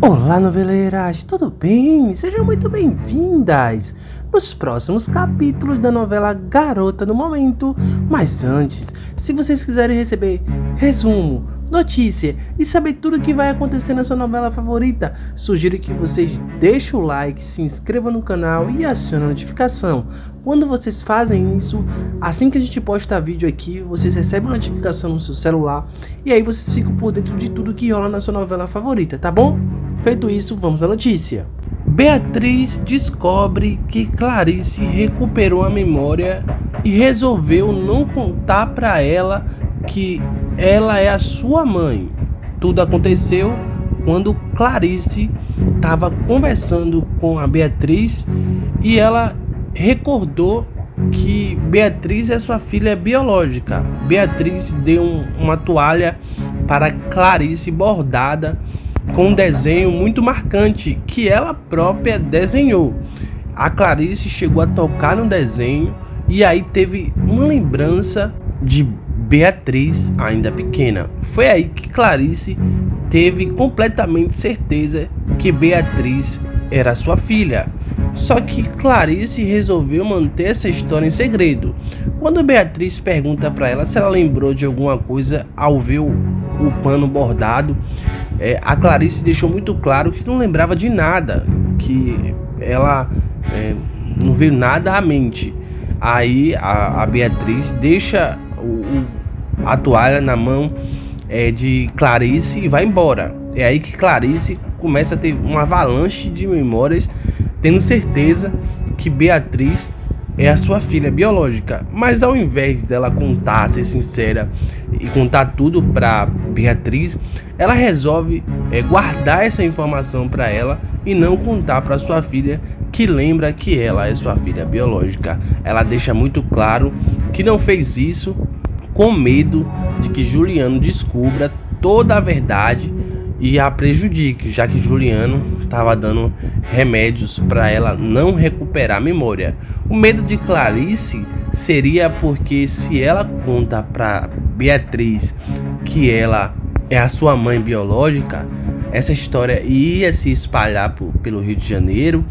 Olá, noveleiras, tudo bem? Sejam muito bem-vindas nos próximos capítulos da novela Garota no Momento. Mas antes, se vocês quiserem receber resumo, notícia e saber tudo o que vai acontecer na sua novela favorita, sugiro que vocês deixem o like, se inscrevam no canal e acionem a notificação. Quando vocês fazem isso, assim que a gente posta vídeo aqui, vocês recebem uma notificação no seu celular e aí vocês ficam por dentro de tudo que rola na sua novela favorita, tá bom? Feito isso, vamos à notícia. Beatriz descobre que Clarice recuperou a memória e resolveu não contar para ela que ela é a sua mãe. Tudo aconteceu quando Clarice estava conversando com a Beatriz e ela recordou que Beatriz é sua filha biológica. Beatriz deu uma toalha para Clarice bordada com um desenho muito marcante que ela própria desenhou. A Clarice chegou a tocar no desenho e aí teve uma lembrança de Beatriz ainda pequena. Foi aí que Clarice teve completamente certeza que Beatriz era sua filha. Só que Clarice resolveu manter essa história em segredo. Quando Beatriz pergunta para ela se ela lembrou de alguma coisa ao ver o pano bordado, a Clarice deixou muito claro que não lembrava de nada, que ela não veio nada à mente. Aí a Beatriz deixa a toalha na mão de Clarice e vai embora. É aí que Clarice começa a ter uma avalanche de memórias, tendo certeza que Beatriz é a sua filha biológica. Mas ao invés dela contar, ser sincera e contar tudo para Beatriz, ela resolve guardar essa informação para ela e não contar para sua filha, que lembra que ela é sua filha biológica. Ela deixa muito claro que não fez isso com medo de que Juliano descubra toda a verdade e a prejudique, já que Juliano estava dando remédios para ela não recuperar a memória. O medo de Clarice seria porque se ela conta para Beatriz que ela é a sua mãe biológica, essa história ia se espalhar pelo Rio de Janeiro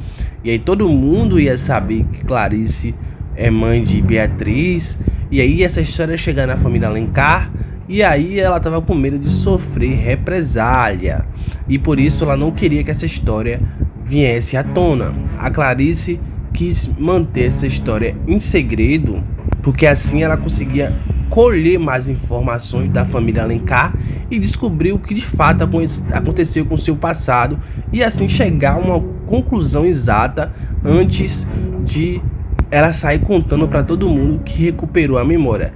e aí todo mundo ia saber que Clarice é mãe de Beatriz, e aí essa história ia chegar na família Alencar. E aí ela estava com medo de sofrer represália e por isso ela não queria que essa história viesse à tona. A Clarice quis manter essa história em segredo, porque assim ela conseguia colher mais informações da família Alencar e descobrir o que de fato aconteceu com seu passado e assim chegar a uma conclusão exata antes de ela sair contando para todo mundo que recuperou a memória.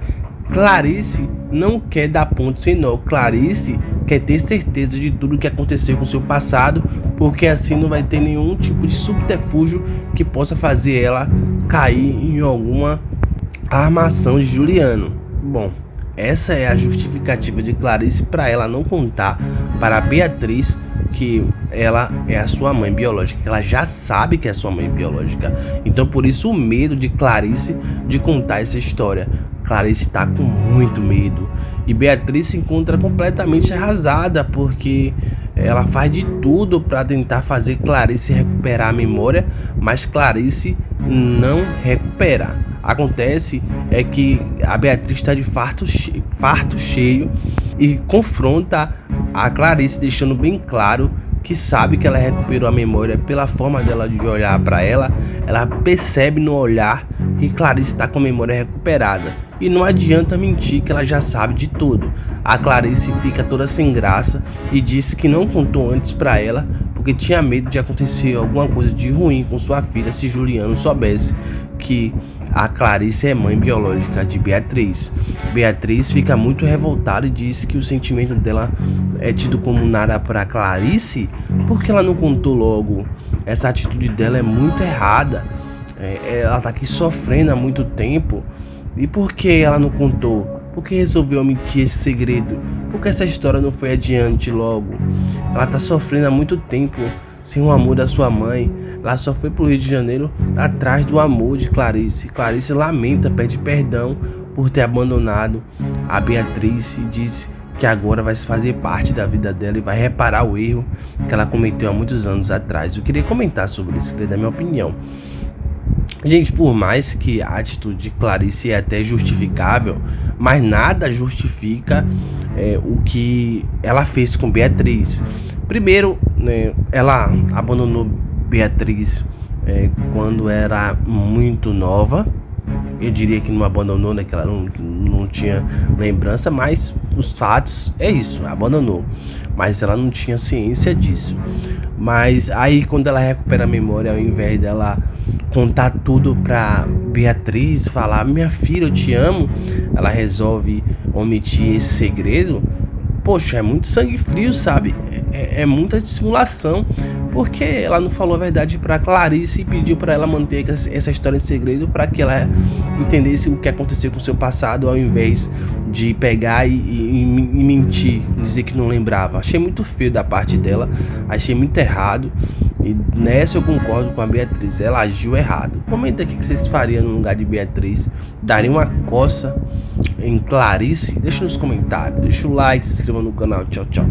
Clarice não quer dar ponto sem nó. Clarice quer ter certeza de tudo que aconteceu com seu passado, porque assim não vai ter nenhum tipo de subterfúgio que possa fazer ela cair em alguma armação de Juliano. Bom, essa é a justificativa de Clarice para ela não contar para Beatriz que ela é a sua mãe biológica, que ela já sabe que é sua mãe biológica. Então por isso o medo de Clarice de contar essa história. Clarice está com muito medo e Beatriz se encontra completamente arrasada, porque ela faz de tudo para tentar fazer Clarice recuperar a memória, mas Clarice não recupera. Acontece que a Beatriz está de farto cheio e confronta a Clarice, deixando bem claro que sabe que ela recuperou a memória pela forma dela de olhar para ela. Ela percebe no olhar que Clarice está com a memória recuperada. E não adianta mentir que ela já sabe de tudo. A Clarice fica toda sem graça e diz que não contou antes para ela porque tinha medo de acontecer alguma coisa de ruim com sua filha se Juliano soubesse que a Clarice é mãe biológica de Beatriz. Beatriz fica muito revoltada e diz que o sentimento dela é tido como nada para Clarice porque ela não contou logo. Essa atitude dela é muito errada. Ela está aqui sofrendo há muito tempo. E por que ela não contou? Por que resolveu omitir esse segredo? Por que essa história não foi adiante logo? Ela está sofrendo há muito tempo sem o amor da sua mãe. Ela só foi pro Rio de Janeiro atrás do amor de Clarice. Clarice lamenta, pede perdão por ter abandonado a Beatriz e diz que agora vai se fazer parte da vida dela e vai reparar o erro que ela cometeu há muitos anos atrás. Eu queria comentar sobre isso, queria dar minha opinião. Gente, por mais que a atitude de Clarice é até justificável, mas nada justifica o que ela fez com Beatriz. Primeiro, né, ela abandonou Beatriz quando era muito nova. Eu diria que não abandonou, né, que ela não tinha lembrança, mas os fatos é isso, abandonou. Mas ela não tinha ciência disso. Mas aí quando ela recupera a memória, ao invés dela contar tudo pra Beatriz, falar: minha filha, eu te amo, ela resolve omitir esse segredo. Poxa, é muito sangue frio, sabe? É muita dissimulação, porque ela não falou a verdade pra Clarice e pediu pra ela manter essa história em segredo para que ela entendesse o que aconteceu com o seu passado, ao invés de pegar e mentir, dizer que não lembrava. Achei muito feio da parte dela, achei muito errado. E nessa eu concordo com a Beatriz, ela agiu errado. Comenta aqui o que vocês fariam no lugar de Beatriz. Daria uma coça em Clarice? Deixa nos comentários, deixa o like, se inscreva no canal. Tchau, tchau.